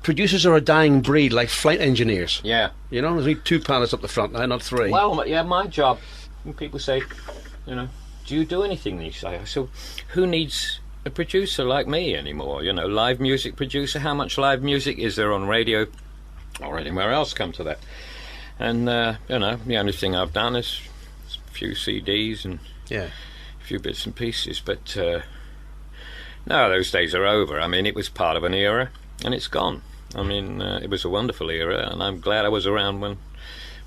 producers are a dying breed, like flight engineers. Yeah. You know, there's only 2 pilots up the front now, not 3. Well, yeah, my job, when people say, you know, do you do anything these days? I said, who needs a producer like me anymore? You know, live music producer. How much live music is there on radio or anywhere else come to that? And, you know, the only thing I've done is a few CDs and a few bits and pieces. But, no, those days are over. I mean, it was part of an era, and it's gone. I mean, it was a wonderful era, and I'm glad I was around when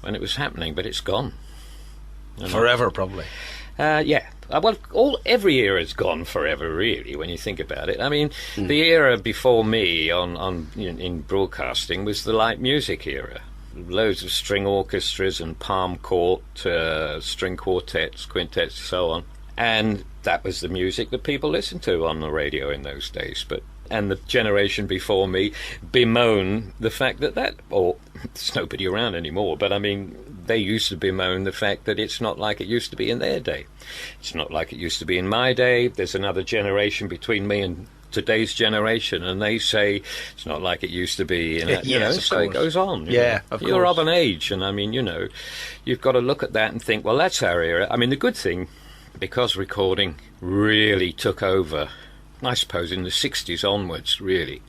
it was happening, but it's gone. You know? Forever, probably. Yeah. Well, every era's gone forever, really, when you think about it. I mean, the era before me in broadcasting was the light music era. Loads of string orchestras and palm court, string quartets, quintets, so on. And that was the music that people listened to on the radio in those days. And the generation before me bemoan the fact that there's nobody around anymore, but I mean, they used to bemoan the fact that it's not like it used to be in their day. It's not like it used to be in my day. There's another generation between me and today's generation, and they say it's not like it used to be. You know, so it goes on. Yeah, of course. You're of an age, and I mean, you know, you've got to look at that and think, well, that's our era. I mean, the good thing, because recording really took over, I suppose, in the 60s onwards, really,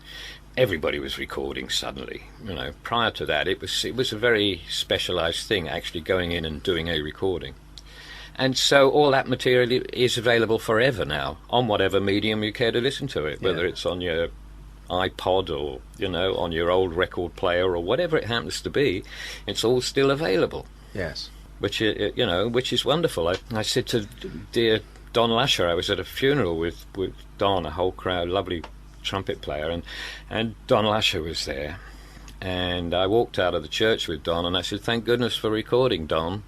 everybody was recording suddenly. You know, prior to that, it was a very specialised thing, actually going in and doing a recording. And so all that material is available forever now, on whatever medium you care to listen to it, whether it's on your iPod or, you know, on your old record player or whatever it happens to be, it's all still available. Yes. Which, you know, which is wonderful. I said to dear Don Lasher, I was at a funeral with Don, a whole crowd, lovely trumpet player, and Don Lasher was there. And I walked out of the church with Don, and I said, thank goodness for recording, Don.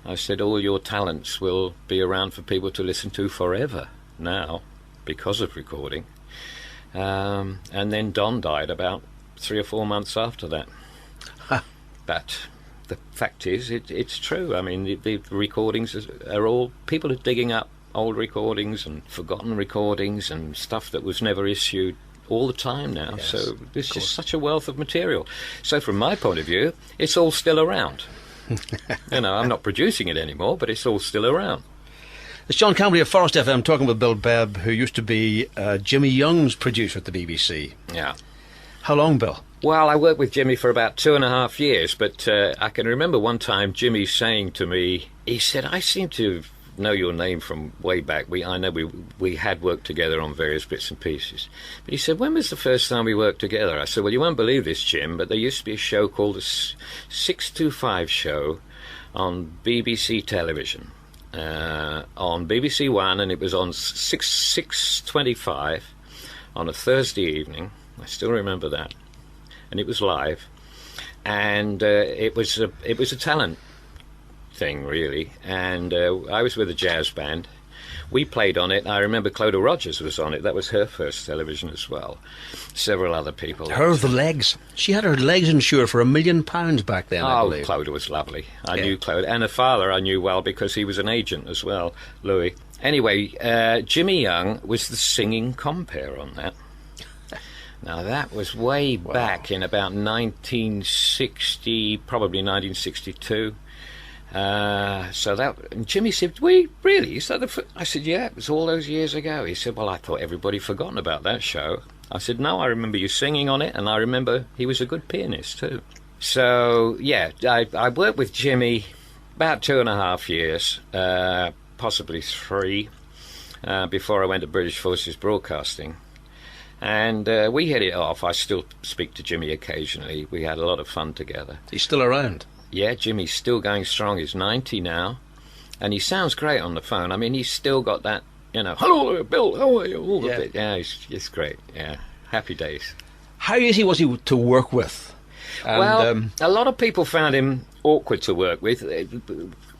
I said, all your talents will be around for people to listen to forever now, because of recording. And then Don died about 3 or 4 months after that. But the fact is, it's true. I mean, the recordings are all... People are digging up old recordings and forgotten recordings and stuff that was never issued all the time now. Yes, so there's just such a wealth of material. So from my point of view, it's all still around. You know, I'm not producing it anymore, but it's all still around. It's John Campbell of Forest FM talking with Bill Bebb, who used to be Jimmy Young's producer at the BBC. Yeah. How long, Bill? Well, I worked with Jimmy for about 2.5 years, but I can remember one time Jimmy saying to me, he said, I seem to know your name from way back. I know we had worked together on various bits and pieces. But he said, when was the first time we worked together? I said, well, you won't believe this, Jim, but there used to be a show called the 625 show on BBC television, on BBC One, and it was on 6:25 on a Thursday evening. I still remember that. And it was live. And it was a talent thing, really, and I was with a jazz band. We played on it. I remember Clodagh Rogers was on it. That was her first television as well. Several other people. Her the legs. She had her legs insured for £1 million back then, I believe. Clodagh was lovely. I knew Clodagh. And her father I knew well because he was an agent as well, Louis. Anyway, Jimmy Young was the singing compere on that. Now, that was way back in about 1960, probably 1962. So that, and Jimmy said, really? Is that I said, yeah, it was all those years ago. He said, well, I thought everybody had forgotten about that show. I said, no, I remember you singing on it, and I remember he was a good pianist too. So, yeah, I worked with Jimmy about 2.5 years, possibly 3, before I went to British Forces Broadcasting. And we hit it off. I still speak to Jimmy occasionally. We had a lot of fun together. He's still around? Yeah, Jimmy's still going strong. He's 90 now, and he sounds great on the phone. I mean, he's still got that, you know, hello, Bill, how are you? All the bit. Yeah, it's great. Yeah, happy days. How easy was he to work with? And, well, a lot of people found him awkward to work with,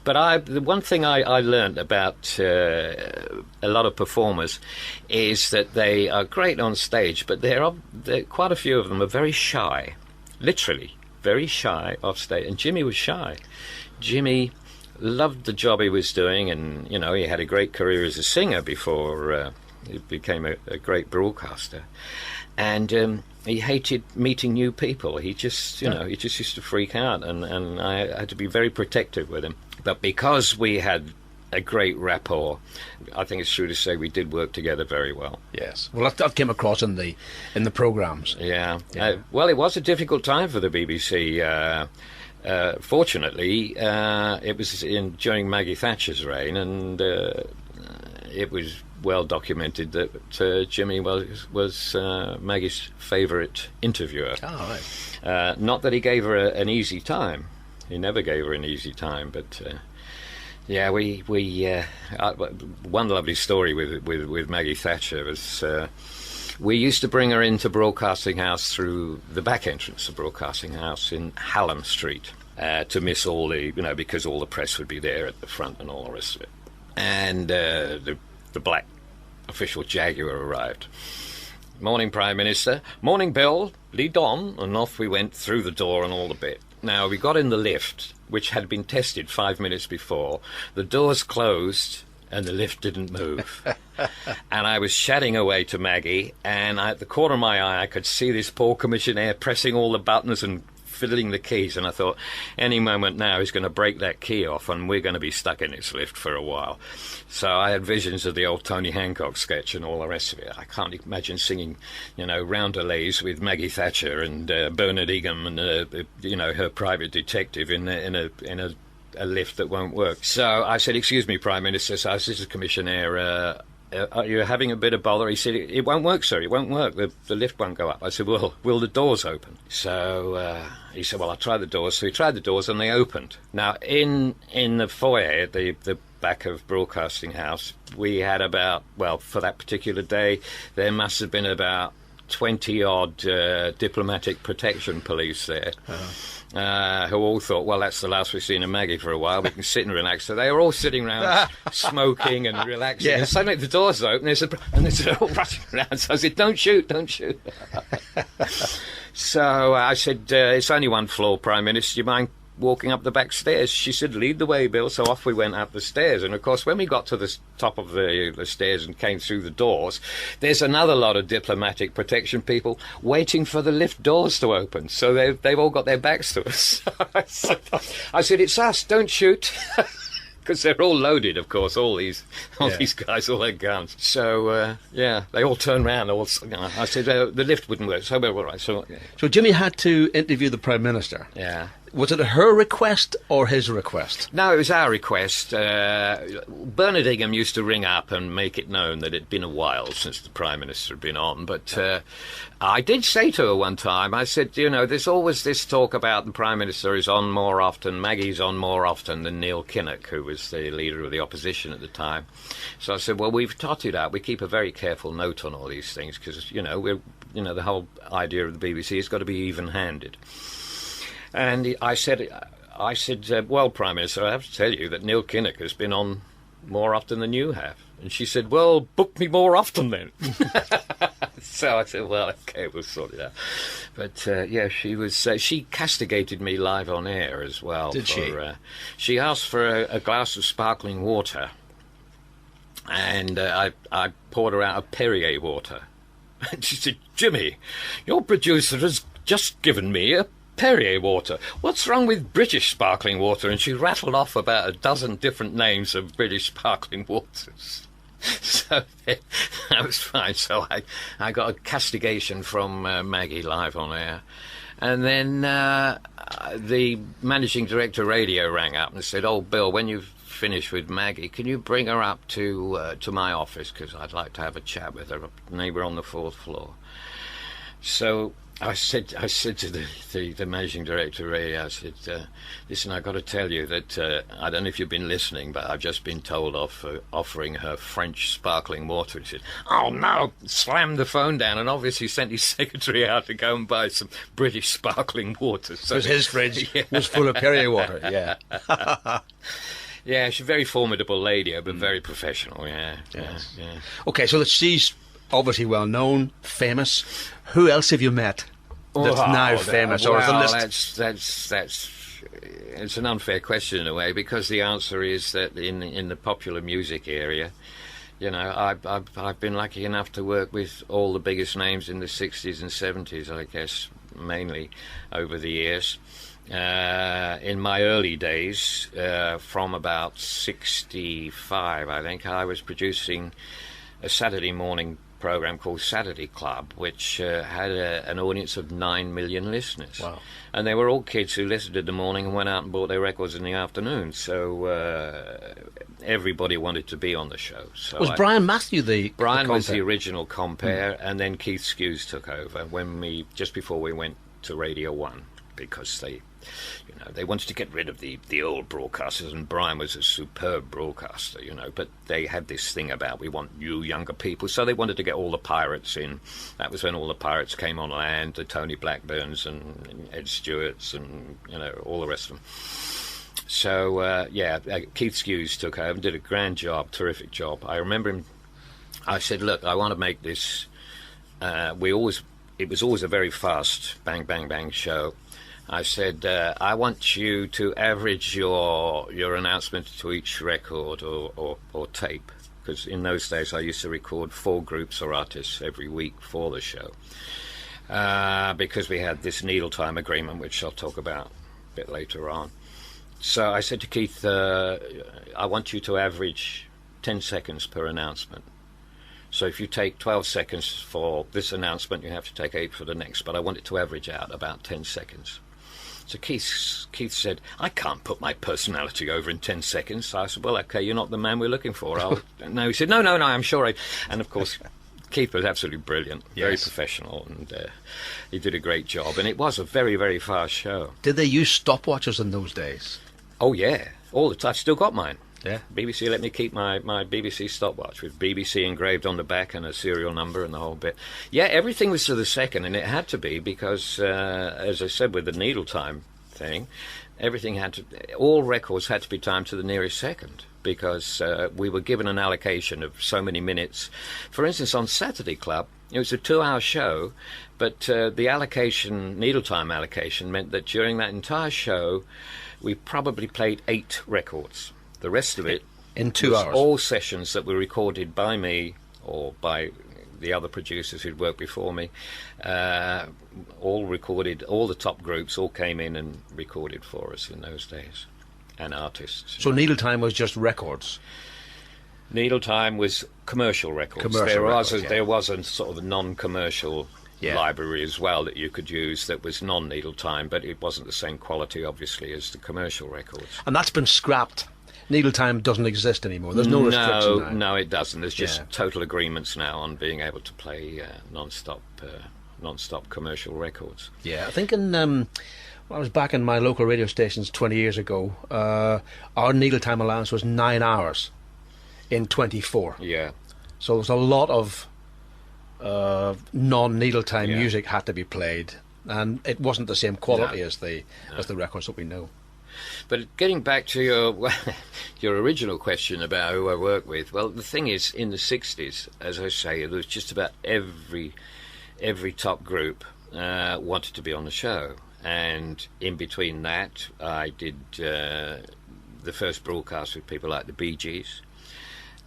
but the one thing I learned about a lot of performers is that they are great on stage, but quite a few of them are very shy, literally. Very shy off stage, and Jimmy was shy. Jimmy loved the job he was doing, and, you know, he had a great career as a singer before he became a great broadcaster. and he hated meeting new people. He just, he just used to freak out, and I had to be very protective with him. But because we had a great rapport, I think it's true to say we did work together very well. Yes. Well, that came across in the programmes. Yeah. Well, it was a difficult time for the BBC. Fortunately, it was during Maggie Thatcher's reign, and it was well documented that Jimmy was Maggie's favourite interviewer. Oh, right. Not that he gave her an easy time. He never gave her an easy time, but... Yeah, we one lovely story with Maggie Thatcher was we used to bring her into Broadcasting House through the back entrance of Broadcasting House in Hallam Street to miss all the, because all the press would be there at the front and all the rest of it. And the black official Jaguar arrived. Morning, Prime Minister. Morning, Bill. Lead on. And off we went through the door and all the bit. Now, we got in the lift, which had been tested 5 minutes before. The doors closed and the lift didn't move. And I was chatting away to Maggie, and at the corner of my eye I could see this poor commissionaire pressing all the buttons and fiddling the keys, and I thought, any moment now he's going to break that key off and we're going to be stuck in this lift for a while. So I had visions of the old Tony Hancock sketch and all the rest of it. I can't imagine singing, roundelays with Maggie Thatcher and Bernard Egham and, her private detective in a lift that won't work. So I said, excuse me, Prime Minister, so this is Commissioner, are you having a bit of bother? He said, it won't work, sir, it won't work. The lift won't go up. I said, well, will the doors open? So he said, well, I'll try the doors. So he tried the doors and they opened. Now, in the foyer at the back of Broadcasting House, we had about, for that particular day, there must have been about 20-odd diplomatic protection police there. Who all thought, well, that's the last we've seen of Maggie for a while, we can sit and relax. So they were all sitting around smoking and relaxing. Yeah. And suddenly the doors open and they're all rushing around. So I said, don't shoot. So I said, it's only one floor, Prime Minister, do you mind walking up the back stairs? She said, lead the way, Bill. So off we went up the stairs, and of course when we got to the top of the stairs and came through the doors, there's another lot of diplomatic protection people waiting for the lift doors to open, so they've all got their backs to us. I said, it's us, don't shoot. Because they're all loaded, of course, all these guys, all their guns. So, they all turned round. I said, the lift wouldn't work. So we were all right. So Jimmy had to interview the Prime Minister. Yeah. Was it her request or his request? No, it was our request. Bernard Egham used to ring up and make it known that it had been a while since the Prime Minister had been on. But I did say to her one time, I said, there's always this talk about the Prime Minister is on more often, Maggie's on more often than Neil Kinnock, who was the leader of the opposition at the time. So I said, well, we've totted out. We keep a very careful note on all these things because, the whole idea of the BBC has got to be even-handed. And I said, well, Prime Minister, I have to tell you that Neil Kinnock has been on more often than you have. And she said, well, book me more often then. So I said, well, OK, we'll sort it out. But, she was she castigated me live on air as well. Did she? She asked for a glass of sparkling water. And I poured her out a Perrier water. And she said, Jimmy, your producer has just given me a Perrier water. What's wrong with British sparkling water? And she rattled off about a dozen different names of British sparkling waters. So that was fine. So I got a castigation from Maggie live on air. And then the managing director radio rang up and said, oh, Bill, when you've finished with Maggie, can you bring her up to my office because I'd like to have a chat with her, a neighbour on the 4th floor. So I said to the managing director of radio, I said, listen, I've got to tell you that I don't know if you've been listening, but I've just been told off for offering her French sparkling water. He said, oh, no, slammed the phone down and obviously sent his secretary out to go and buy some British sparkling water. So because his fridge was full of Perrier water, yeah. Yeah, she's a very formidable lady, but very professional, yeah. OK, so that she's obviously well known, famous. Who else have you met that's now famous? Well, or is the list... that's it's an unfair question in a way, because the answer is that in the popular music area, You know, I've been lucky enough to work with all the biggest names in the 60s and 70s, I guess, mainly over the years. In my early days, from about 65, I think, I was producing a Saturday morning program called Saturday Club, which had an audience of 9 million listeners. Wow. And they were all kids who listened in the morning and went out and bought their records in the afternoon. So everybody wanted to be on the show. So was Brian Matthew the Brian the was the compere? original compere, and then Keith Skews took over just before we went to Radio 1, because they wanted to get rid of the old broadcasters, and Brian was a superb broadcaster, but they had this thing about, we want you younger people, so they wanted to get all the pirates in. That was when all the pirates came on land, the Tony Blackburns and Ed Stewarts and, all the rest of them. So, Keith Skews took over and did a grand job, terrific job. I remember him, I said, look, I want to make this, it was always a very fast bang, bang, bang show. I said, I want you to average your announcement to each record or tape, because in those days I used to record 4 groups or artists every week for the show, because we had this needle time agreement, which I'll talk about a bit later on. So I said to Keith, I want you to average 10 seconds per announcement. So if you take 12 seconds for this announcement, you have to take 8 for the next, but I want it to average out about 10 seconds. So Keith said, I can't put my personality over in 10 seconds. So I said, well, okay, you're not the man we're looking for. No, he said, no, I'm sure. And of course, Keith was absolutely brilliant, very professional, and he did a great job. And it was a very, very fast show. Did they use stopwatches in those days? Oh, yeah, all the time. I've still got mine. Yeah. BBC let me keep my BBC stopwatch with BBC engraved on the back and a serial number and the whole bit. Yeah, everything was to the second, and it had to be because, as I said, with the needle time thing, all records had to be timed to the nearest second, because we were given an allocation of so many minutes. For instance, on Saturday Club, it was a 2-hour show, but the allocation, needle time allocation, meant that during that entire show, we probably played 8 records. The rest of it in 2 hours, all sessions that were recorded by me or by the other producers who'd worked before me, all recorded. All the top groups all came in and recorded for us in those days, and artists. So Needle Time was just records. Needle Time was commercial records. There was a sort of a non-commercial library as well that you could use that was non-Needle Time, but it wasn't the same quality, obviously, as the commercial records. And that's been scrapped. Needle Time doesn't exist anymore. There's no restriction now. No, it doesn't. There's just total agreements now on being able to play non-stop commercial records. Yeah, I think when I was back in my local radio stations 20 years ago, our Needle Time allowance was 9 hours in 24. Yeah. So there's a lot of non-Needle Time music had to be played, and it wasn't the same quality as the records that we know. But getting back to your original question about who I work with, well, the thing is, in the 60s, as I say, there was just about every top group wanted to be on the show. And in between that, I did the first broadcast with people like the Bee Gees.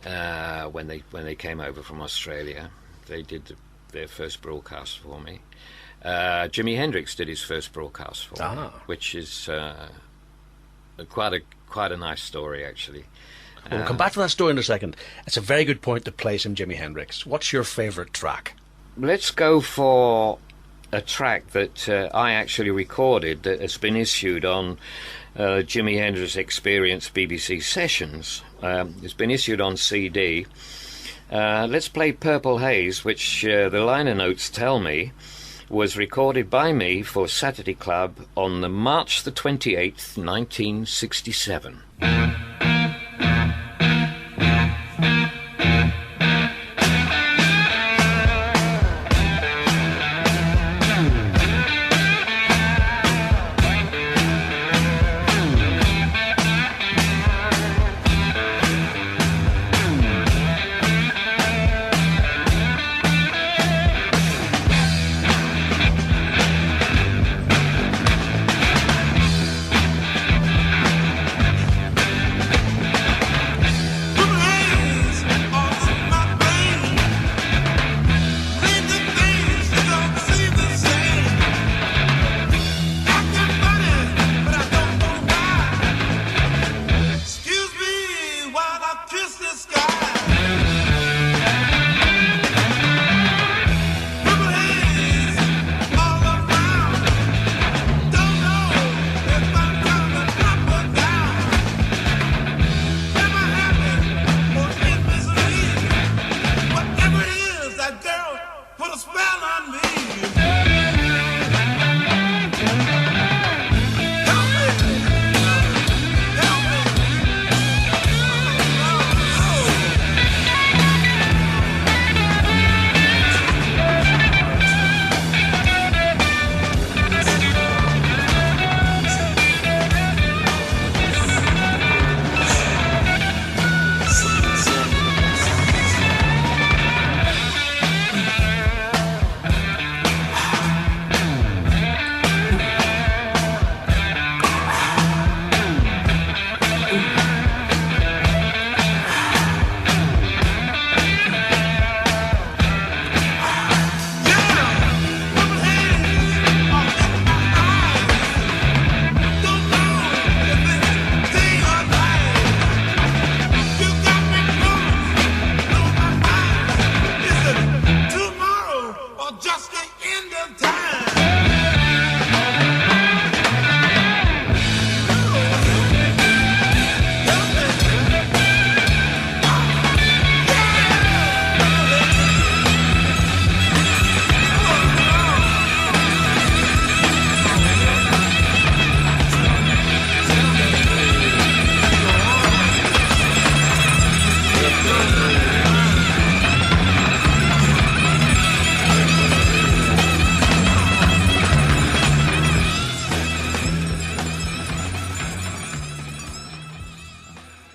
When they came over from Australia, they did their first broadcast for me. Jimi Hendrix did his first broadcast for me, which is quite a nice story, actually. Well, we'll come back to that story in a second. It's a very good point to play some Jimi Hendrix. What's your favourite track? Let's go for a track that I actually recorded that has been issued on Jimi Hendrix Experience BBC Sessions. It's been issued on CD. Let's play Purple Haze, which the liner notes tell me was recorded by me for Saturday Club on the March the 28th, 1967.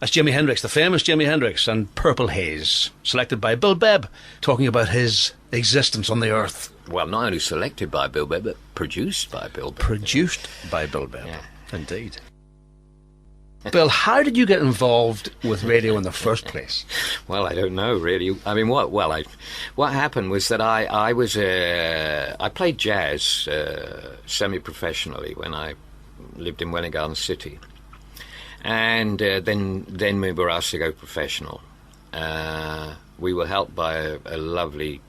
That's Jimi Hendrix, the famous Jimi Hendrix, and Purple Haze, selected by Bill Bebb, talking about his existence on the earth. Well, not only selected by Bill Bebb, but produced by Bill Bebb. Produced by Bill Bebb, yeah. Indeed. Bill, how did you get involved with radio in the first place? Well, I don't know really. I mean, what happened was that I played jazz semi-professionally when I lived in Welwyn Garden City, and then we were asked to go professional. We were helped by a lovely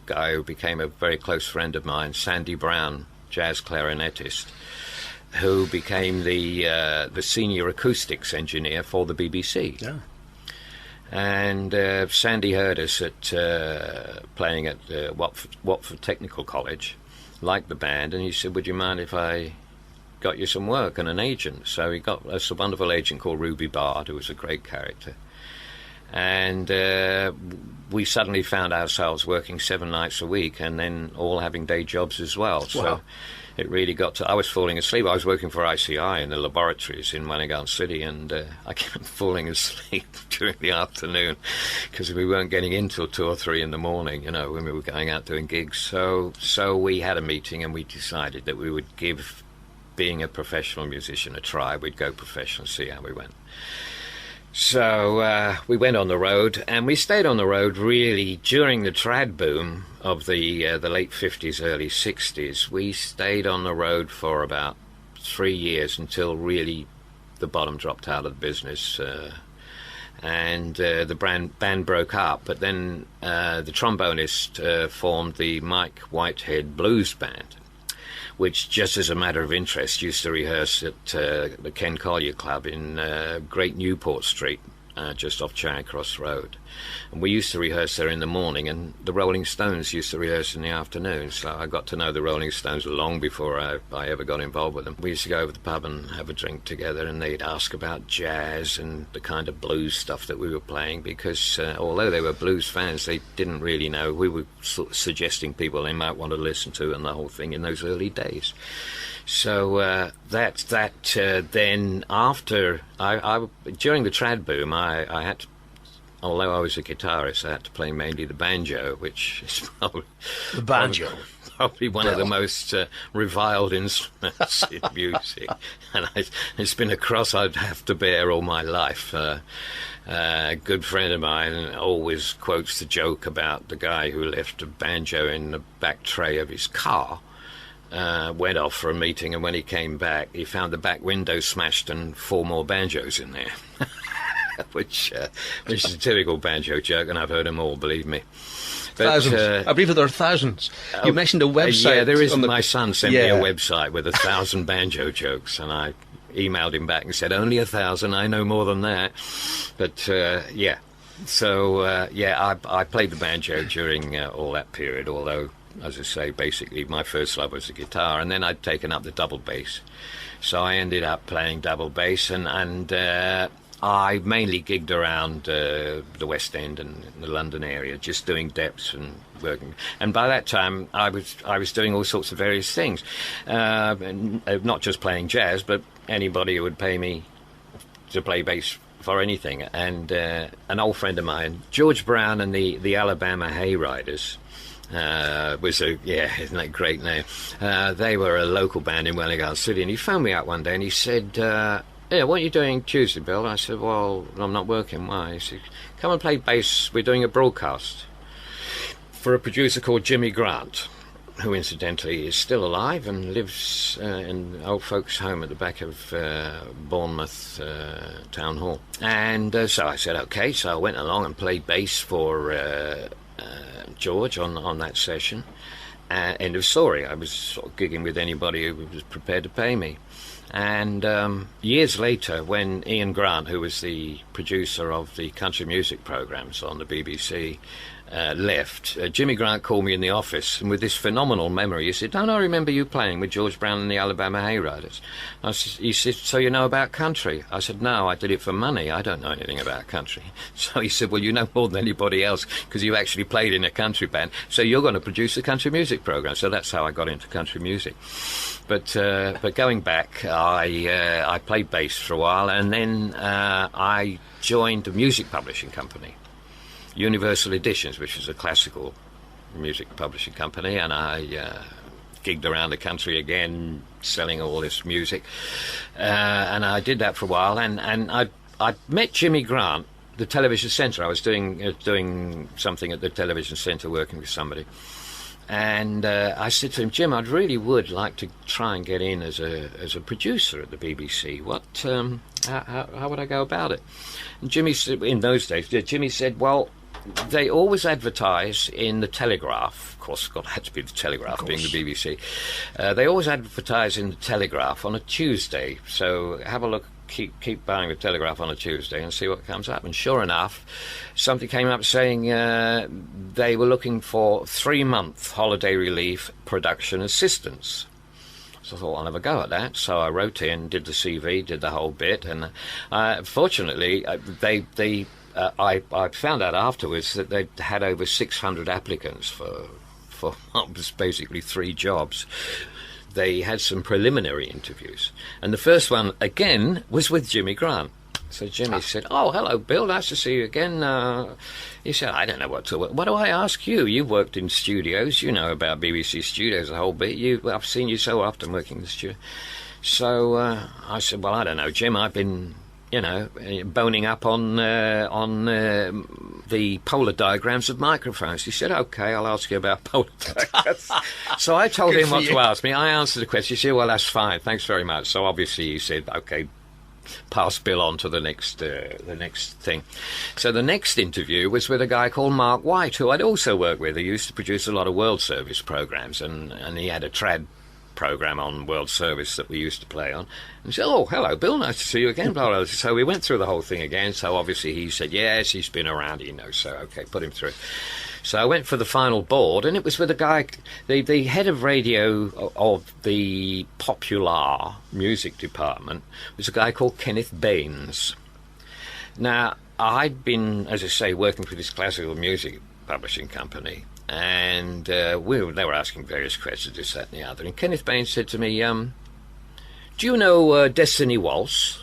guy who became a very close friend of mine, Sandy Brown, jazz clarinetist, who became the senior acoustics engineer for the BBC. Yeah. And Sandy heard us at playing at Watford Technical College, liked the band, and he said, "Would you mind if I got you some work and an agent?" So he got us a wonderful agent called Ruby Bard, who was a great character. And we suddenly found ourselves working 7 nights a week and then all having day jobs as well. Wow. So it really got to... I was falling asleep. I was working for ICI in the laboratories in Welwyn Garden City, and I kept falling asleep during the afternoon because we weren't getting in till 2 or 3 in the morning, you know, when we were going out doing gigs. So we had a meeting and we decided that we would give being a professional musician a try. We'd go professional, see how we went. So we went on the road, and we stayed on the road really during the trad boom of the late 50s, early 60s. We stayed on the road for about 3 years until really the bottom dropped out of the business, and the band broke up. But then the trombonist formed the Mike Whitehead Blues Band, which, just as a matter of interest, used to rehearse at the Ken Collier Club in Great Newport Street, just off Charing Cross Road. And we used to rehearse there in the morning, and the Rolling Stones used to rehearse in the afternoon. So I got to know the Rolling Stones long before I ever got involved with them. We used to go over to the pub and have a drink together, and they'd ask about jazz and the kind of blues stuff that we were playing, because although they were blues fans, they didn't really know. We were sort of suggesting people they might want to listen to and the whole thing in those early days. So then after during the trad boom, I had to, although I was a guitarist, I had to play mainly the banjo, which is probably The banjo. probably one of the most reviled instruments in music, and it's been a cross I'd have to bear all my life. A good friend of mine always quotes the joke about the guy who left a banjo in the back tray of his car. Went off for a meeting, and when he came back, he found the back window smashed and 4 more banjos in there. which is a typical banjo joke, and I've heard them all, believe me. But, thousands. I believe there are thousands. You mentioned a website. Yeah, there is. My son sent me a website with 1,000 banjo jokes, and I emailed him back and said, only 1,000, I know more than that. But, yeah. So, I played the banjo during all that period, although, as I say, basically my first love was the guitar, and then I'd taken up the double bass. So I ended up playing double bass, and I mainly gigged around the West End and the London area, just doing depths and working. And by that time, I was doing all sorts of various things, not just playing jazz, but anybody who would pay me to play bass for anything. And an old friend of mine, George Brown and the Alabama Hayriders, isn't that a great name? They were a local band in Welwyn Garden City, and he phoned me out one day and he said, "Yeah, what are you doing Tuesday, Bill?" I said, "Well, I'm not working." "Why?" He said, "Come and play bass. We're doing a broadcast for a producer called Jimmy Grant, who incidentally is still alive and lives in an old folks' home at the back of Bournemouth Town Hall." And so I said, okay. So I went along and played bass for George on that session. End of story. I was sort of gigging with anybody who was prepared to pay me. And years later, when Ian Grant, who was the producer of the country music programs on the BBC, left, Jimmy Grant called me in the office, and with this phenomenal memory, he said, "Don't I remember you playing with George Brown and the Alabama Hayriders?" He said, "So you know about country?" I said, "No, I did it for money. I don't know anything about country." So he said, "Well, you know more than anybody else because you actually played in a country band, so you're going to produce a country music program." So that's how I got into country music. But going back, I played bass for a while, and then I joined a music publishing company, Universal Editions, which was a classical music publishing company, and I gigged around the country again, selling all this music, and I did that for a while, and I met Jimmy Grant, the Television Centre. I was doing something at the Television Centre, working with somebody, and I said to him, "Jim, I really would like to try and get in as a producer at the BBC. How would I go about it?" And Jimmy said, in those days, Jimmy said, "Well, they always advertise in the Telegraph." Of course, God, it had to be the Telegraph, being the BBC. They always advertise in the Telegraph on a Tuesday. So have a look, keep buying the Telegraph on a Tuesday and see what comes up. And sure enough, something came up saying they were looking for 3-month holiday relief production assistants. So I thought, I'll have a go at that. So I wrote in, did the CV, did the whole bit, and fortunately, I found out afterwards that they'd had over 600 applicants for what was basically 3 jobs. They had some preliminary interviews, and the first one, again, was with Jimmy Grant. So Jimmy said, "Oh, hello, Bill, nice to see you again." He said, "I don't know what do I ask you? You've worked in studios, you know about BBC studios a whole bit. I've seen you so often working in the studio." So I said, "Well, I don't know, Jim, I've been, boning up on the polar diagrams of microphones." He said, "Okay, I'll ask you about polar diagrams." So I told him what to ask me. I answered the question. He said, "Well, that's fine, thanks very much." So obviously he said, "Okay, pass Bill on to the next thing." So the next interview was with a guy called Mark White, who I'd also worked with. He used to produce a lot of World Service programs, and he had a trad program on World Service that we used to play on. And he said, "Oh, hello, Bill, nice to see you again." Blah, blah, blah. So we went through the whole thing again. So obviously he said, "Yes, he's been around, he knows." So okay, put him through. So I went for the final board, and it was with a guy, the head of radio of the Popular music department was a guy called Kenneth Baines. Now, I'd been, as I say, working for this classical music publishing company, and they were asking various questions, this, that, and the other. And Kenneth Baines said to me, "Do you know Destiny Waltz?"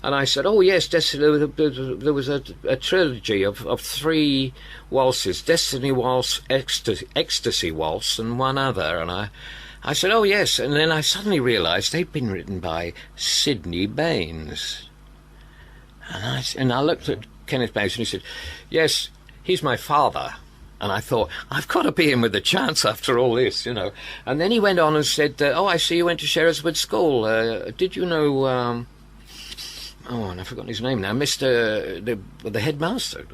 And I said, "Oh, yes, Destiny." There was a trilogy of 3 waltzes: Destiny Waltz, Ecstasy Waltz, and one other. And I said, "Oh, yes." And then I suddenly realised they'd been written by Sidney Baines. And I looked at Kenneth Baines, and he said, "Yes, he's my father." And I thought, I've got to be in with a chance after all this, And then he went on and said, "Oh, I see you went to Sherriswood School. Did you know..." And I've forgotten his name now, the headmaster.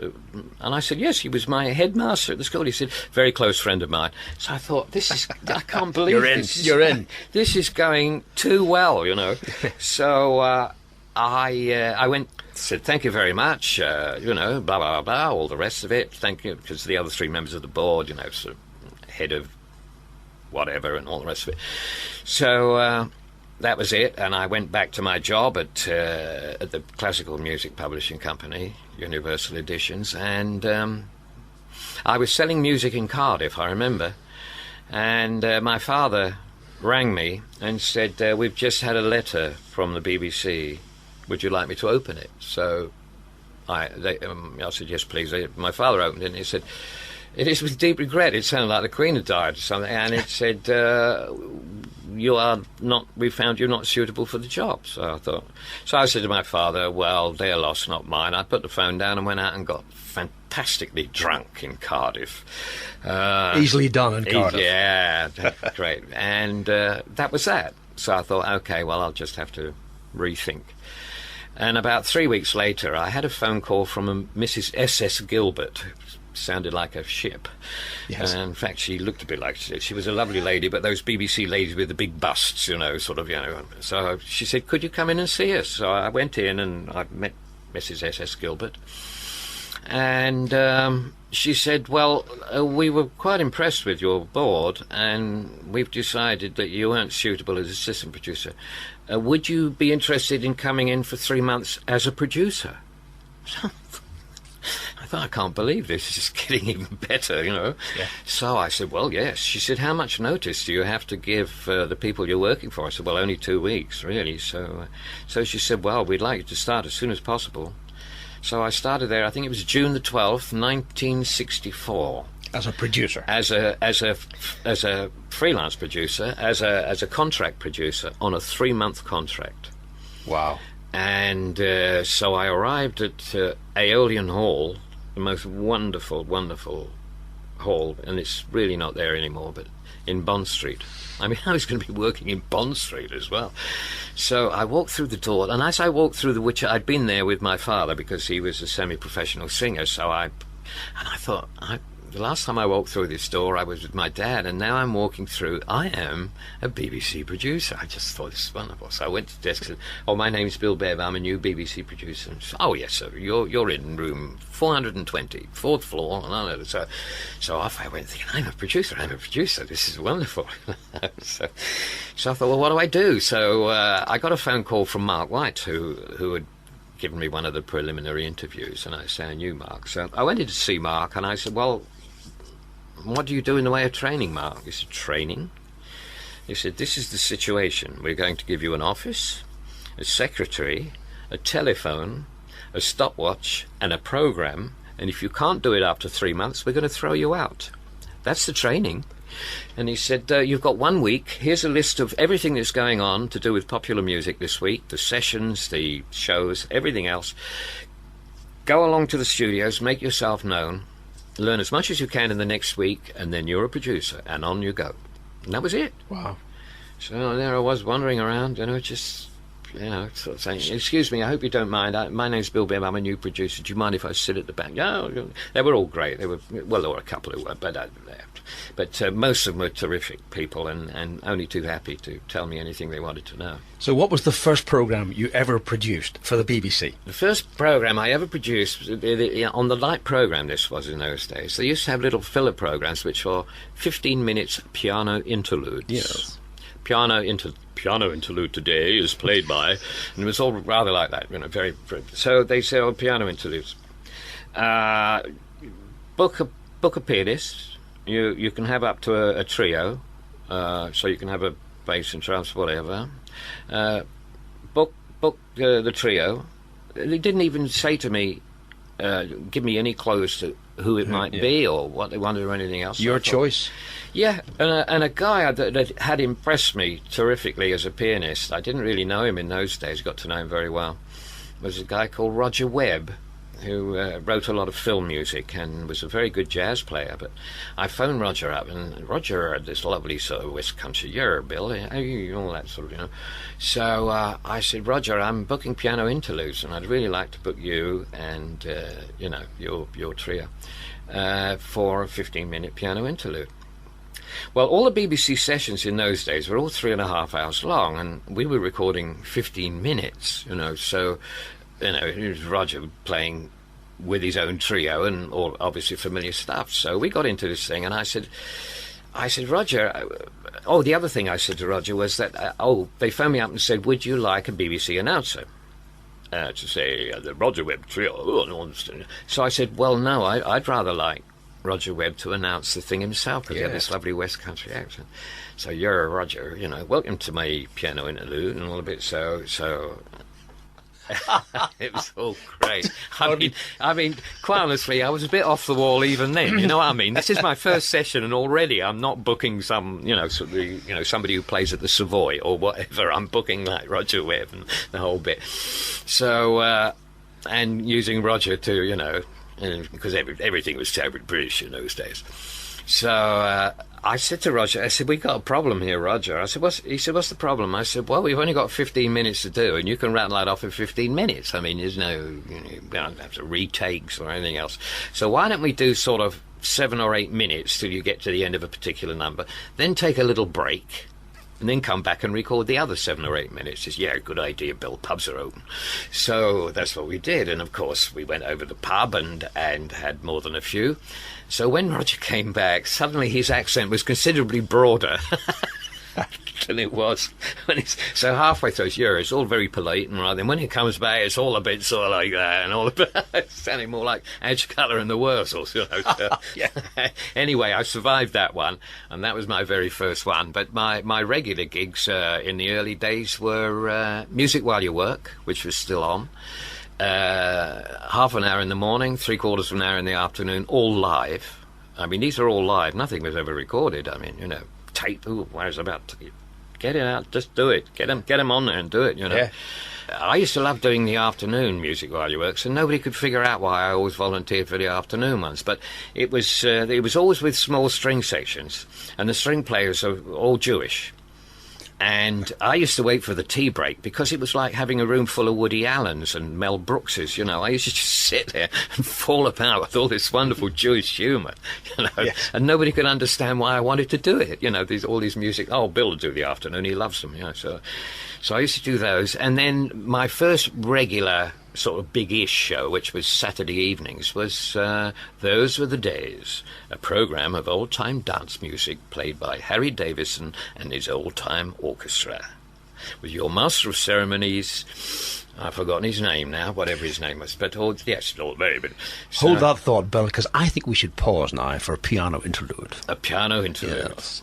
And I said, "Yes, he was my headmaster at the school." He said, "Very close friend of mine." So I thought, I can't believe You're in. This is going too well, So I went, said, "Thank you very much, blah, blah, blah, all the rest of it. Thank you," because the other 3 members of the board, sort of head of whatever and all the rest of it. So... that was it, and I went back to my job at the classical music publishing company, Universal Editions, and I was selling music in Cardiff, I remember, and my father rang me and said, "We've just had a letter from the BBC. Would you like me to open it?" So I said, "Yes, please." My father opened it, and he said, "It is with deep regret." It sounded like the Queen had died or something, and it said, "We found you not suitable for the job." So I said to my father, "Well, their loss, not mine." I put the phone down and went out and got fantastically drunk in Cardiff. Easily done in Cardiff. Yeah, great. And that was that. So I thought, okay, well, I'll just have to rethink. And about 3 weeks later, I had a phone call from a Mrs. S.S. Gilbert. Sounded like a ship. Yes. And in fact, she looked a bit like she was a lovely lady, but those BBC ladies with the big busts, So she said, "Could you come in and see us?" So I went in and I met Mrs. S.S. Gilbert. And she said, well, we were quite impressed with your board, and we've decided that you weren't suitable as assistant producer. Would you be interested in coming in for 3 months as a producer? I thought, I can't believe this. This is getting even better, you know. Yeah. So I said, well, yes. She said, how much notice do you have to give the people you're working for? I said, well, only 2 weeks, really. So she said, well, we'd like you to start as soon as possible. So I started there, I think it was June the 12th, 1964. As a producer? As a freelance producer, as a contract producer on a 3-month contract. Wow. And so I arrived at Aeolian Hall, the most wonderful, wonderful hall, and it's really not there anymore, but in Bond Street. I mean, I was going to be working in Bond Street as well. So I walked through the door, and as I walked through which I'd been there with my father because he was a semi-professional singer, so I thought, the last time I walked through this door, I was with my dad, and now I'm walking through. I am a BBC producer. I just thought this was wonderful. So I went to the desk and said, oh, my name's Bill Bebb. I'm a new BBC producer. And said, oh, yes, sir. You're in room 420, 4th floor. And so off I went thinking, I'm a producer. This is wonderful. so I thought, well, what do I do? So I got a phone call from Mark White, who had given me one of the preliminary interviews, and I said, I knew Mark. So I went in to see Mark, and I said, well, what do you do in the way of training, Mark? He said, training? He said, this is the situation. We're going to give you an office, a secretary, a telephone, a stopwatch, and a program, and if you can't do it after 3 months, we're going to throw you out. That's the training. And he said, you've got 1 week. Here's a list of everything that's going on to do with popular music this week, the sessions, the shows, everything else. Go along to the studios, make yourself known, learn as much as you can in the next week, and then you're a producer, and on you go. And that was it. Wow. So there I was wandering around, just, sort of saying, excuse me, I hope you don't mind. My name's Bill Bebb, I'm a new producer. Do you mind if I sit at the back? Yeah, they were all great. There were a couple who weren't, but most of them were terrific people, and only too happy to tell me anything they wanted to know. So what was the first programme you ever produced for the BBC? The first programme I ever produced, on the light programme this was in those days, they used to have little filler programmes which were 15 minutes piano interludes. Yes. Piano interlude today is played by, and it was all rather like that, very. So they say, oh, piano interludes. Book a pianist. You can have up to a trio, so you can have a bass and drums, whatever. Book the trio. They didn't even say to me, give me any clues to who it might be or what they wanted or anything else. Your choice. Yeah, and a guy that had impressed me terrifically as a pianist, I didn't really know him in those days, got to know him very well, was a guy called Roger Webb, who wrote a lot of film music and was a very good jazz player. But I phoned Roger up, and Roger had this lovely sort of West Country, Bill, all that sort of, So I said, Roger, I'm booking piano interludes, and I'd really like to book you and, your trio for a 15-minute piano interlude. Well, all the BBC sessions in those days were all 3.5 hours long, and we were recording 15 minutes, so... it was Roger playing with his own trio and all obviously familiar stuff. So we got into this thing, and I said, Roger, the other thing I said to Roger was that, they phoned me up and said, would you like a BBC announcer? To say, the Roger Webb trio. Oh, no, understand. So I said, well, no, I'd rather like Roger Webb to announce the thing himself, because he had this lovely West Country accent. So you're Roger, welcome to my piano interlude and all of it. So it was all great. I mean, quite honestly, I was a bit off the wall even then. You know what I mean? This is my first session, and already I'm not booking somebody who plays at the Savoy or whatever. I'm booking like Roger Webb and the whole bit. So, and using Roger to, because everything was terribly British in those days. So I said to Roger, we've got a problem here, Roger. He said, what's the problem? I said, well, we've only got 15 minutes to do, and you can rattle that off in 15 minutes. I mean, there's no, you don't have to retakes or anything else. So why don't we do sort of 7 or 8 minutes till you get to the end of a particular number, then take a little break, and then come back and record the other 7 or 8 minutes. Says, yeah, good idea, Bill, pubs are open. So that's what we did, and of course we went over the pub and had more than a few. So when Roger came back, suddenly his accent was considerably broader than it was. So halfway through, it's all very polite and right. Then when he comes back, it's all a bit sort of like that, and all a bit sounding more like Edge Cutler and the Wurzels. Yeah. Anyway, I survived that one, and that was my very first one. But my regular gigs in the early days were Music While You Work, which was still on. Half an hour in the morning, 3/4 of an hour in the afternoon, all live. I mean, these are all live. Nothing was ever recorded. I mean, tape. Ooh, where's about? Get it out. Just do it. Get them on there and do it. Yeah. I used to love doing the afternoon Music While You Work, so nobody could figure out why I always volunteered for the afternoon ones. But it was always with small string sections, and the string players are all Jewish. And I used to wait for the tea break because it was like having a room full of Woody Allens and Mel Brookses, I used to just sit there and fall apart with all this wonderful Jewish humour, Yes. And nobody could understand why I wanted to do it, all these music. Oh, Bill will do the afternoon, he loves them, So I used to do those. And then my first regular sort of big-ish show, which was Saturday evenings, was Those Were the Days, a programme of old-time dance music played by Harry Davison and his old-time orchestra, with your master of ceremonies, I've forgotten his name now, whatever his name was, but yes, very good. So, Hold that thought, Bill, because I think we should pause now for a piano interlude. A piano interlude. Yes.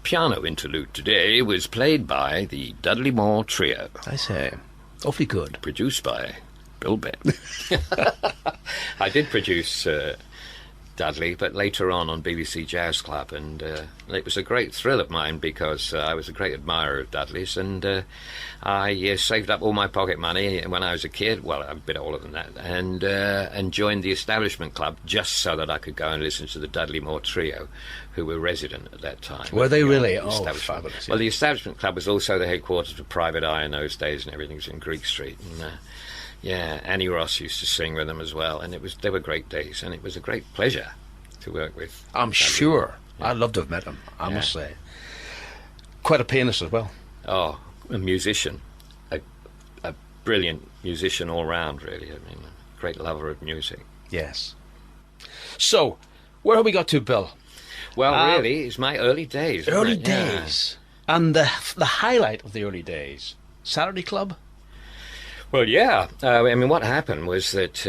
piano interlude today was played by the Dudley Moore Trio. I say, awfully good. Produced by Bill Benn. I did produce Dudley, but later on BBC Jazz Club, and it was a great thrill of mine because I was a great admirer of Dudley's, and I saved up all my pocket money when I was a kid, well, a bit older than that, and joined the Establishment Club just so that I could go and listen to the Dudley Moore Trio, who were resident at that time. Were they really? Oh, fabulous. Well, the Establishment Club was also the headquarters for Private Eye in those days, and everything was in Greek Street, and yeah, Annie Ross used to sing with them as well, and they were great days, and it was a great pleasure to work with. I'm sure. Yeah. I'd love to have met him, I must say. Quite a pianist as well. Oh, a musician. A brilliant musician all round, really. I mean, a great lover of music. Yes. So, where have we got to, Bill? Well, really, it's my early days. Early days. Yeah. And the highlight of the early days, Saturday Club? Well, yeah. I mean, what happened was that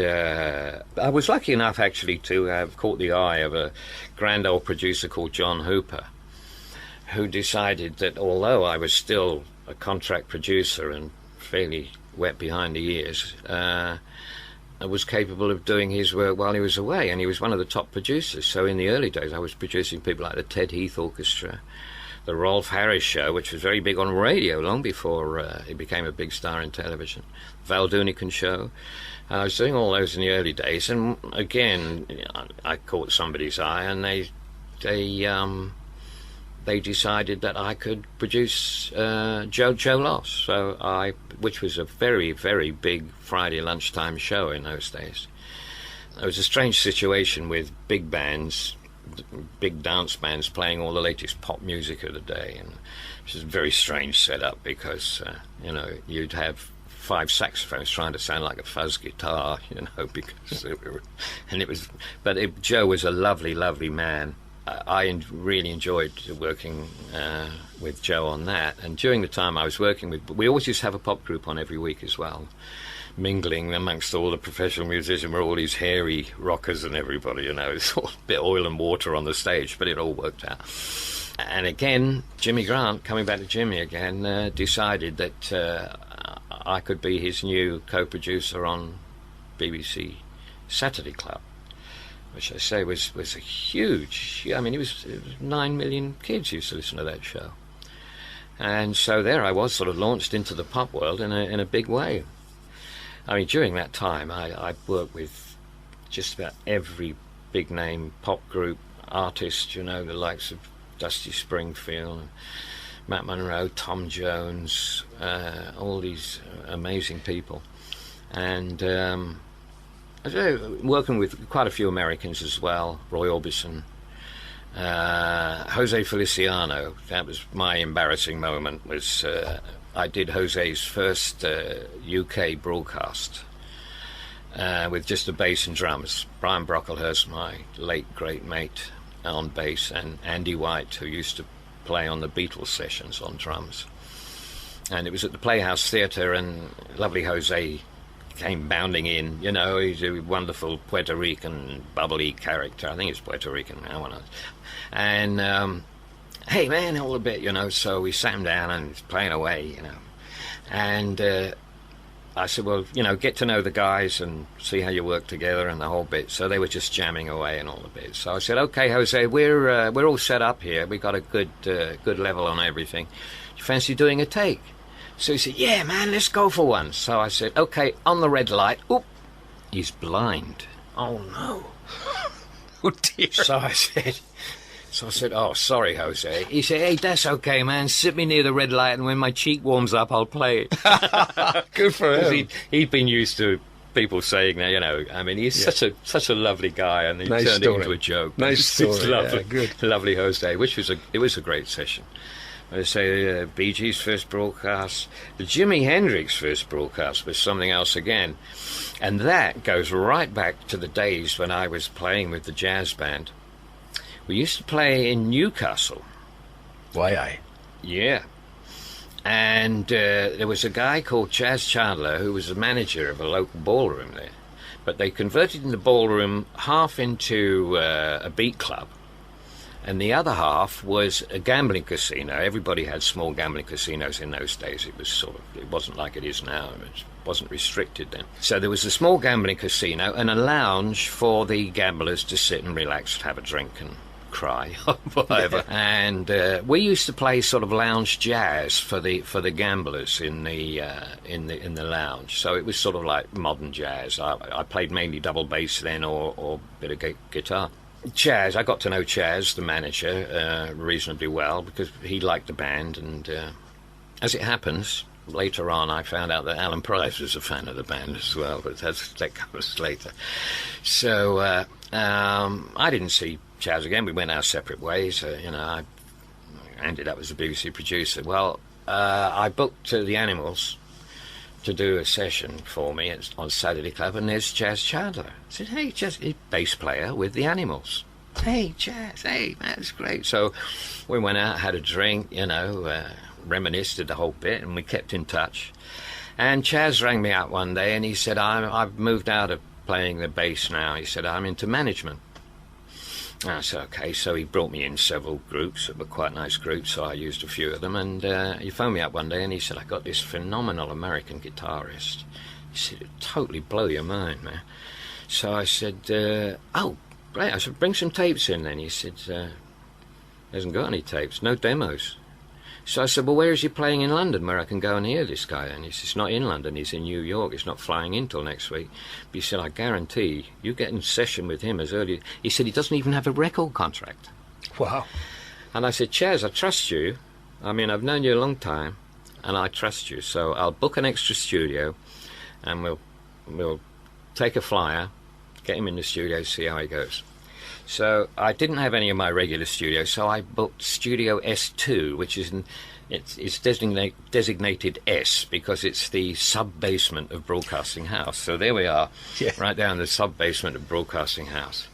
I was lucky enough, actually, to have caught the eye of a grand old producer called John Hooper, who decided that although I was still a contract producer and fairly wet behind the ears, I was capable of doing his work while he was away, and he was one of the top producers. So in the early days, I was producing people like the Ted Heath Orchestra, the Rolf Harris Show, which was very big on radio long before he became a big star in television, Val Doonican Show. And I was doing all those in the early days, and again, I caught somebody's eye, and they decided that I could produce Joe Loss, which was a very, very big Friday lunchtime show in those days. It was a strange situation with big bands, big dance bands playing all the latest pop music of the day, and which is a very strange setup because you'd have 5 saxophones trying to sound like a fuzz guitar, because Joe was a lovely, lovely man. I really enjoyed working with Joe on that, and during the time I was working with, we always used to have a pop group on every week as well, mingling amongst all the professional musicians. We're all these hairy rockers and everybody, it's all a bit oil and water on the stage, but it all worked out. And again, Jimmy Grant, coming back to Jimmy again, decided that I could be his new co-producer on BBC Saturday Club, which I say was a huge. I mean, it was 9 million kids used to listen to that show, and so there I was, sort of launched into the pop world in a big way. I mean, during that time, I worked with just about every big name pop group artist, the likes of Dusty Springfield, Matt Monro, Tom Jones, all these amazing people, and working with quite a few Americans as well, Roy Orbison, Jose Feliciano. That was my embarrassing moment. I did Jose's first UK broadcast with just the bass and drums. Brian Brocklehurst, my late great mate, on bass, and Andy White, who used to play on the Beatles sessions on drums. And it was at the Playhouse Theatre, and lovely Jose came bounding in. He's a wonderful Puerto Rican bubbly character. I think he's Puerto Rican now. And hey man, all a bit, so we sat him down and he's playing away, and I said, well, get to know the guys and see how you work together and the whole bit. So they were just jamming away and all the bit. So I said, okay, Jose, we're all set up here. We got a good level on everything. You fancy doing a take? So he said, yeah, man, let's go for one. So I said, okay, on the red light. Oop, he's blind. Oh, no. Oh, dear. So I said, oh, sorry, Jose. He said, hey, that's okay, man. Sit me near the red light, and when my cheek warms up, I'll play it. Good for him. He'd been used to people saying that, I mean, he's such a lovely guy, and he turned it into a joke. Nice story. It's lovely, good. Lovely Jose, it was a great session. I say Bee Gees' first broadcast, the Jimi Hendrix first broadcast was something else again, and that goes right back to the days when I was playing with the jazz band. We used to play in Newcastle. Why? Yeah. And there was a guy called Chaz Chandler who was the manager of a local ballroom there. But they converted the ballroom half into a beat club and the other half was a gambling casino. Everybody had small gambling casinos in those days. It was it wasn't like it is now. It wasn't restricted then. So there was a small gambling casino and a lounge for the gamblers to sit and relax, have a drink and cry or whatever. And we used to play sort of lounge jazz for the gamblers in the lounge. So it was sort of like modern jazz. I played mainly double bass then, or a bit of guitar. Chaz, I got to know Chaz, the manager, reasonably well because he liked the band, and as it happens, later on I found out that Alan Price was a fan of the band as well, but that comes later. So I didn't see Chaz again. We went our separate ways. I ended up as a BBC producer. Well, I booked the Animals to do a session for me on Saturday Club, and there's Chaz Chandler. I said, hey, Chaz, he's bass player with the Animals. Hey, Chaz, hey, man, that's great. So we went out, had a drink, reminisced the whole bit, and we kept in touch. And Chaz rang me up one day, and he said, I've moved out of playing the bass now. He said, I'm into management. I said, okay, so he brought me in several groups that were quite nice groups, so I used a few of them, and he phoned me up one day and he said, I got this phenomenal American guitarist. He said, it'd totally blow your mind, man. So I said, oh, great. I said, bring some tapes in then. He said, hasn't got any tapes, no demos. So I said, well, where is he playing in London where I can go and hear this guy? And he said, it's not in London, he's in New York, he's not flying in till next week. But he said, I guarantee you get in session with him as early. He said, he doesn't even have a record contract. Wow. And I said, Chaz, I trust you. I mean, I've known you a long time, and I trust you. So I'll book an extra studio, and we'll take a flyer, get him in the studio, see how he goes. So I didn't have any of my regular studios, so I booked Studio S2, which is it's designated S because it's the sub-basement of Broadcasting House. So there we are, right down the sub-basement of Broadcasting House.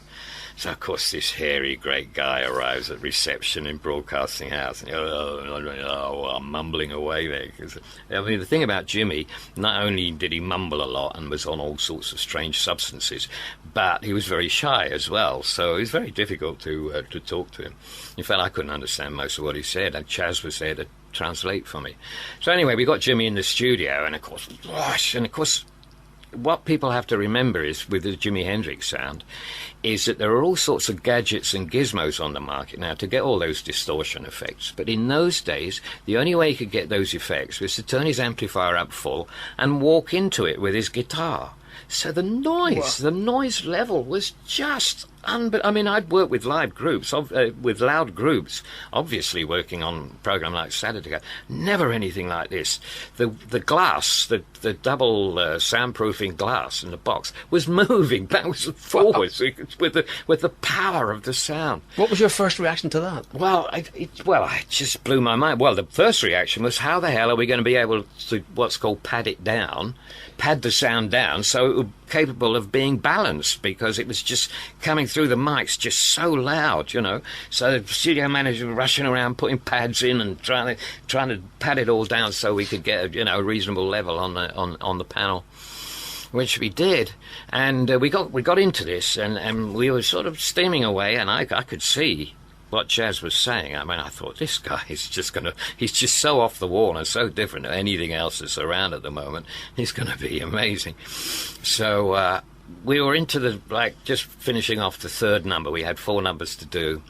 So, of course, this hairy, great guy arrives at reception in Broadcasting House, and I'm mumbling away there. Cause, I mean, the thing about Jimmy, not only did he mumble a lot and was on all sorts of strange substances, but he was very shy as well, so it was very difficult to talk to him. In fact, I couldn't understand most of what he said, and Chaz was there to translate for me. So anyway, we got Jimmy in the studio, and of course, what people have to remember is, with the Jimi Hendrix sound, is that there are all sorts of gadgets and gizmos on the market now to get all those distortion effects. But in those days, the only way he could get those effects was to turn his amplifier up full and walk into it with his guitar. So the noise level was just I mean, I'd worked with live groups, with loud groups, obviously working on a program like Saturday Club. Never anything like this. The glass, the double soundproofing glass in the box was moving backwards and forwards with the power of the sound. What was your first reaction to that? Well, it just blew my mind. Well, the first reaction was, how the hell are we going to be able to what's called pad the sound down so it would be capable of being balanced, because it was just coming through the mics just so loud, So the studio manager was rushing around putting pads in and trying to pad it all down so we could get a reasonable level on the panel, which we did. And we got into this, and we were sort of steaming away, and I could see what Chaz was saying. I mean, I thought, this guy is he's just so off the wall and so different to anything else that's around at the moment. He's going to be amazing. So we were into just finishing off the third number. We had 4 numbers to do.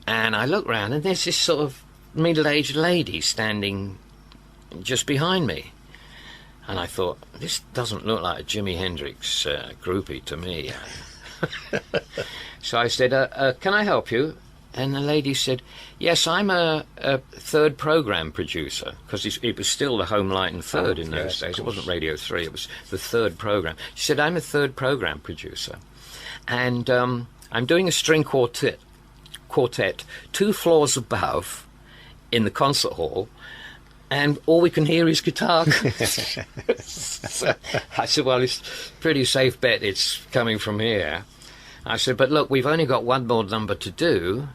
And I look round, and there's this sort of middle-aged lady standing just behind me. And I thought, this doesn't look like a Jimi Hendrix groupie to me. So I said, can I help you? And the lady said, yes, I'm a third program producer, because it was still the home light and third in those days. It wasn't Radio 3, it was the third program. She said, I'm a third program producer, and I'm doing a string quartet 2 floors above in the concert hall, and all we can hear is guitar. So I said, well, it's a pretty safe bet it's coming from here. I said, but look, we've only got 1 more number to do,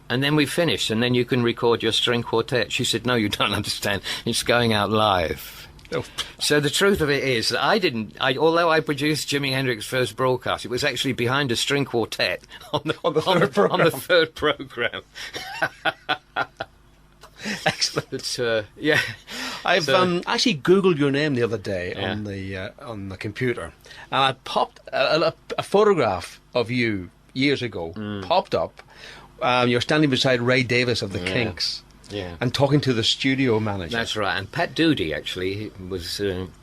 and then we've finished, and then you can record your string quartet. She said, no, you don't understand. It's going out live. Oh. So the truth of it is that although I produced Jimi Hendrix's first broadcast, it was actually behind a string quartet on the third program. Excellent. Yeah, I've actually Googled your name the other day on the computer, and I popped a photograph of you years ago. Popped up. You're standing beside Ray Davis of the Kinks. Yeah. And talking to the studio manager. That's right. And Pat Doody actually was an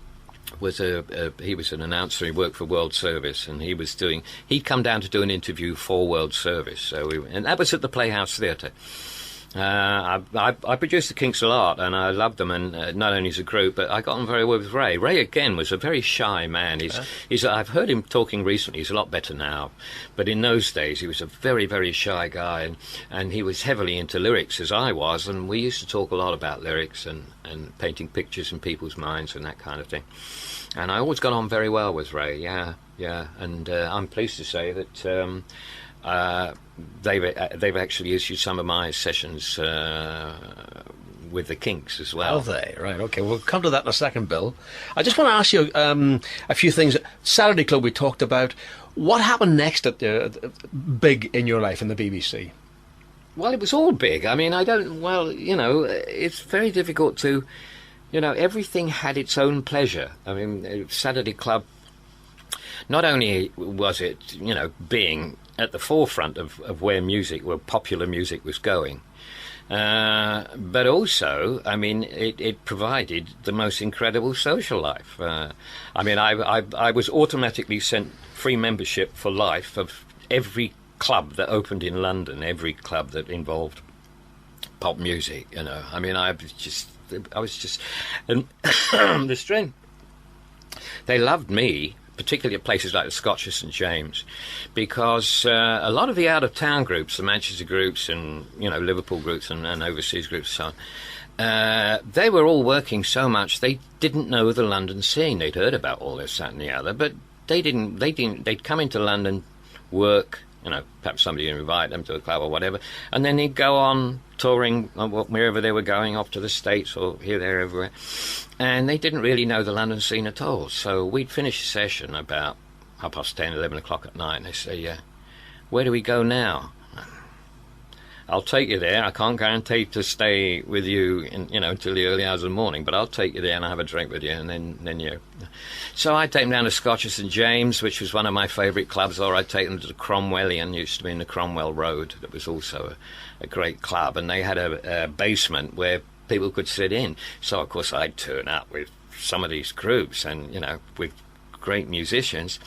announcer. He worked for World Service, and he'd come down to do an interview for World Service. And that was at the Playhouse Theatre. I produced the Kinks a lot, and I loved them, and not only as a group, but I got on very well with Ray. Ray, again, was a very shy man. I've heard him talking recently. He's a lot better now. But in those days, he was a very, very shy guy, and he was heavily into lyrics, as I was, and we used to talk a lot about lyrics and painting pictures in people's minds and that kind of thing. And I always got on very well with Ray, yeah. And I'm pleased to say that... they've actually issued some of my sessions with the Kinks as well. Have they? Right, okay. We'll come to that in a second, Bill. I just want to ask you a few things. Saturday Club we talked about. What happened next at big in your life in the BBC? Well, it was all big. I mean, it's very difficult to... everything had its own pleasure. I mean, Saturday Club, not only was it, being at the forefront of where popular music was going, but also, I mean, it provided the most incredible social life. I was automatically sent free membership for life of every club that opened in London, every club that involved pop music. I mean, I was just, and the strength. They loved me, particularly at places like the Scotch St James, because a lot of the out-of-town groups, the Manchester groups and Liverpool groups and overseas groups and so on, they were all working so much they didn't know the London scene. They'd heard about all this, that and the other, but they didn't. They'd come into London, work, perhaps somebody would invite them to a club or whatever, and then they'd go on touring wherever they were going, off to the States or here, there, everywhere. And they didn't really know the London scene at all. So we'd finish a session about 10:30, 11 o'clock at night, and they say, where do we go now? I'll take you there. I can't guarantee to stay with you, until the early hours of the morning, but I'll take you there and have a drink with you, and then you. So I'd take them down to Scotch St James, which was one of my favourite clubs, or I'd take them to the Cromwellian, used to be in the Cromwell Road. That was also a great club, and they had a basement where people could sit in. So, of course, I'd turn up with some of these groups and, with great musicians.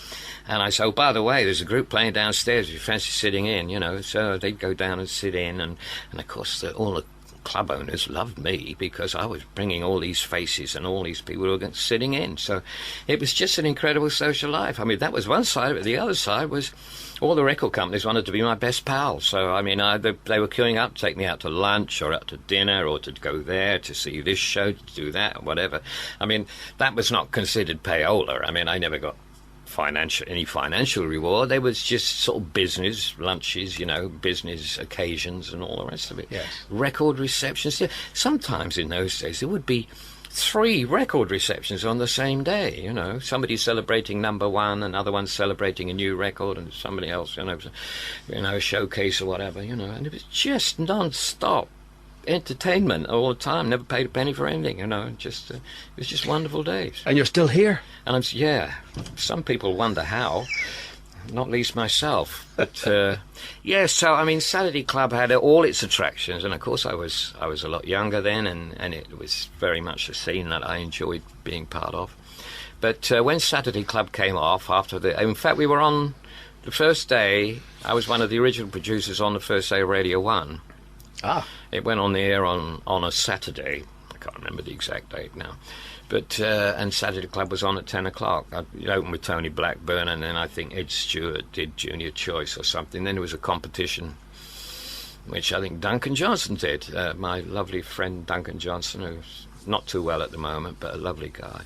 And I said, oh, by the way, there's a group playing downstairs if you fancy sitting in, So they'd go down and sit in. And of course, all the club owners loved me because I was bringing all these faces and all these people who were sitting in. So it was just an incredible social life. I mean, that was one side of it. The other side was all the record companies wanted to be my best pals. So, I mean, they were queuing up to take me out to lunch or out to dinner or to go there to see this show, to do that, or whatever. I mean, that was not considered payola. I mean, I never got any financial reward. There was just sort of business lunches, business occasions and all the rest of it. Yes. Record receptions. Sometimes in those days there would be 3 record receptions on the same day. Somebody celebrating number one, another one celebrating a new record, and somebody else, a showcase or whatever. And it was just non-stop entertainment all the time. Never paid a penny for anything. It was just wonderful days. And you're still here. And some people wonder how, not least myself. But so I mean, Saturday Club had all its attractions, and of course I was a lot younger then, and it was very much a scene that I enjoyed being part of. But when Saturday Club came off, in fact, we were on the first day. I was one of the original producers on the first day of Radio 1. It went on the air on a Saturday. I can't remember the exact date now. But and Saturday Club was on at 10 o'clock. It opened with Tony Blackburn, and then I think Ed Stewart did Junior Choice or something. Then there was a competition, which I think Duncan Johnson did. My lovely friend Duncan Johnson, who's not too well at the moment, but a lovely guy.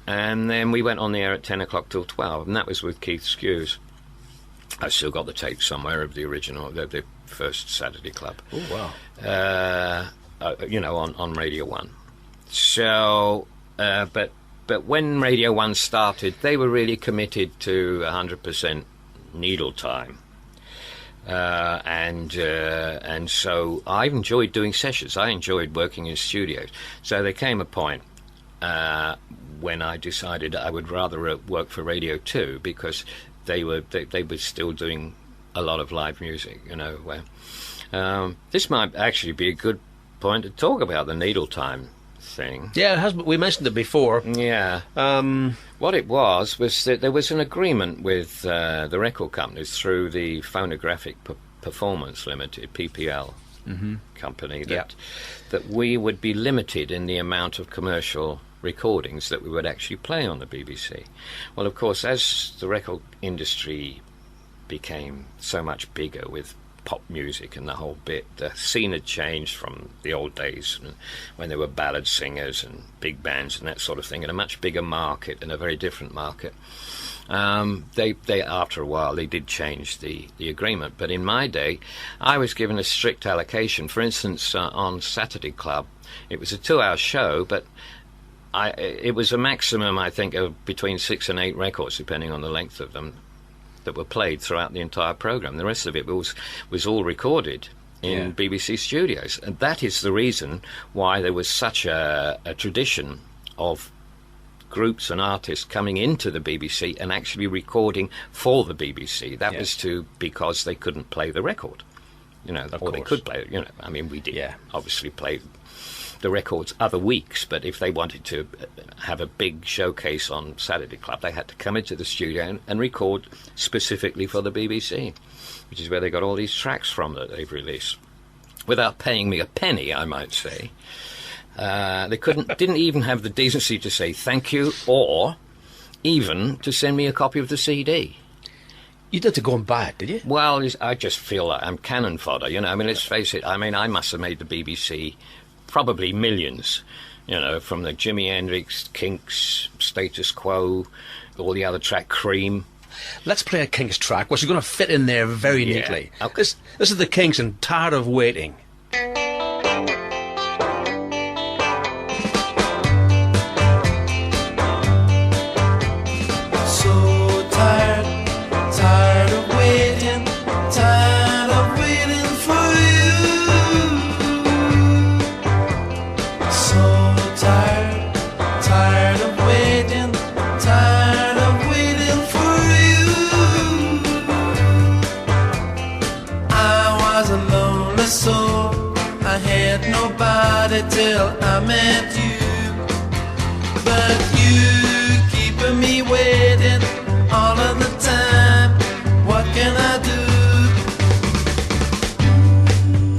And then we went on the air at 10 o'clock till 12, and that was with Keith Skews. I still got the tape somewhere of the original, the first Saturday Club. Oh, wow. On Radio 1. So But when Radio 1 started, they were really committed to 100% needle time. And so I enjoyed doing sessions. I enjoyed working in studios. So there came a point when I decided I would rather work for Radio 2, because they were still doing a lot of live music, you know. This might actually be a good point to talk about the needle time thing. Yeah, it has. We mentioned it before. Yeah. What it was that there was an agreement with the record companies through the Phonographic Performance Limited, PPL company, that we would be limited in the amount of commercial recordings that we would actually play on the BBC. Well, of course, as the record industry became so much bigger with pop music and the whole bit, the scene had changed from the old days when there were ballad singers and big bands and that sort of thing, in a much bigger market, in a very different market. They after a while they did change the agreement, but in my day I was given a strict allocation. For instance, on Saturday Club, it was a 2-hour show, but it was a maximum, I think, of between 6 and 8 records, depending on the length of them, that were played throughout the entire programme. The rest of it was all recorded in BBC studios. And that is the reason why there was such a tradition of groups and artists coming into the BBC and actually recording for the BBC. That was because they couldn't play the record, you know, or they could play it, you know. I mean, we did obviously play the records other weeks, but if they wanted to have a big showcase on Saturday Club, they had to come into the studio and record specifically for the BBC, which is where they got all these tracks from that they've released, without paying me a penny, I might say. They didn't even have the decency to say thank you, or even to send me a copy of the CD. You did to go and buy it, did you? Well, I just feel like I'm cannon fodder, you know. I mean, let's face it. I mean, I must have made the BBC probably millions, you know, from the Jimi Hendrix, Kinks, Status Quo, all the other track, Cream. Let's play a Kinks track, which is going to fit in there very neatly. Okay. This is the Kinks and Tired of Waiting. Till I met you, but you keeping me waiting all of the time. What can I do?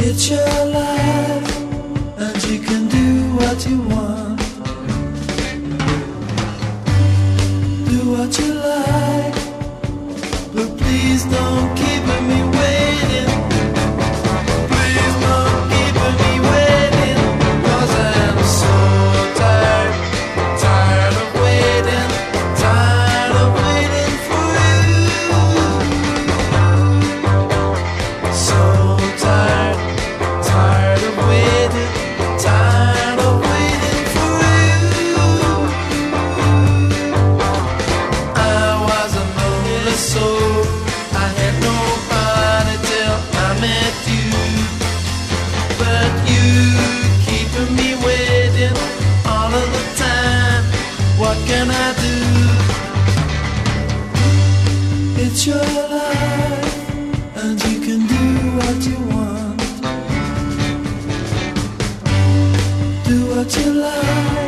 It's your life, and you can do what you want. Do what you like, but please don't keep me waiting. Please don't keep me waiting. It's your life, and you can do what you want. Do what you like.